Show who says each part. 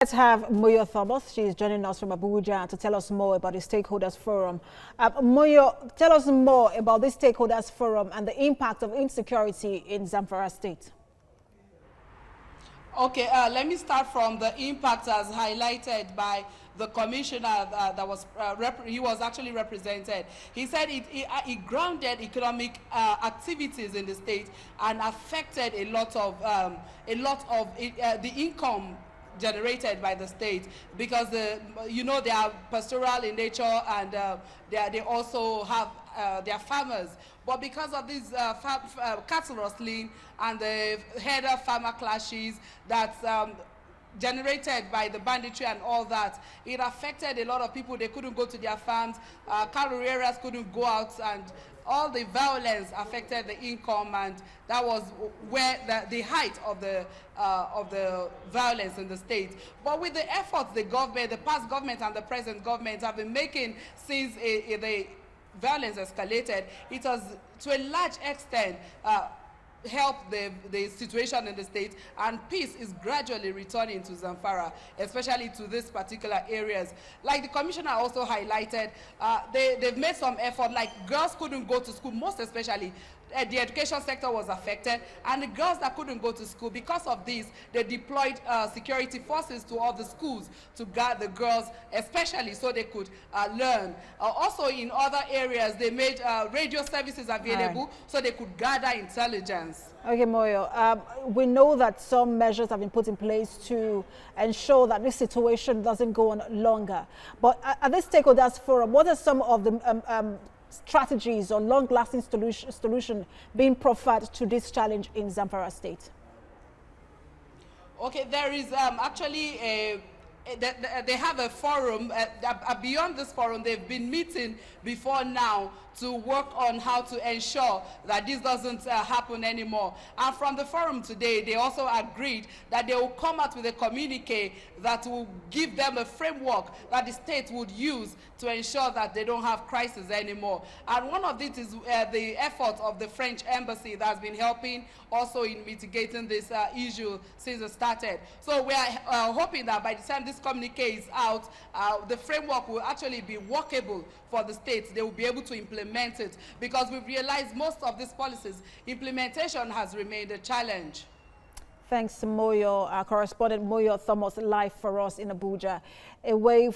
Speaker 1: Let's have Moyo Thomas. She's joining us from Abuja to tell us more about the Stakeholders Forum. Moyo, tell us more about this Stakeholders Forum and the impact of insecurity in Zamfara State.
Speaker 2: Okay, let me start from the impact as highlighted by the commissioner that was he was actually represented. He said it grounded economic activities in the state and affected a lot of the income generated by the state, because they are pastoral in nature, and they also have they are farmers. But because of these cattle rustling and the header farmer clashes that generated by the banditry and all that, it affected a lot of people. They couldn't go to their farms, cattle rearers couldn't go out, and all the violence affected the income, and that was where the height of the violence in the state. But with the efforts the government, the past government and the present government have been making since the violence escalated, it has to a large extent help the situation in the state, and peace is gradually returning to Zamfara, especially to these particular areas. Like the commissioner also highlighted, they've made some effort, like girls couldn't go to school, most especially. The education sector was affected, and the girls that couldn't go to school, because of this, they deployed security forces to all the schools to guard the girls, especially so they could learn. Also in other areas, they made radio services available so they could gather intelligence.
Speaker 1: Okay, Moyo, we know that some measures have been put in place to ensure that this situation doesn't go on longer. But at this Stakeholders Forum, what are some of the strategies or long-lasting solution being proffered to this challenge in Zamfara State?
Speaker 2: Okay, there is actually they have a forum. Beyond this forum, they've been meeting before now to work on how to ensure that this doesn't happen anymore. And from the forum today, they also agreed that they will come out with a communique that will give them a framework that the state would use to ensure that they don't have crisis anymore. And one of this is the effort of the French embassy that has been helping also in mitigating this issue since it started. So we are hoping that by the time this communique is out, the framework will actually be workable for the states. They will be able to implement it, because we've realized most of these policies, implementation has remained a challenge.
Speaker 1: Thanks to Moyo, our correspondent Moyo Thomas, live for us in Abuja. Away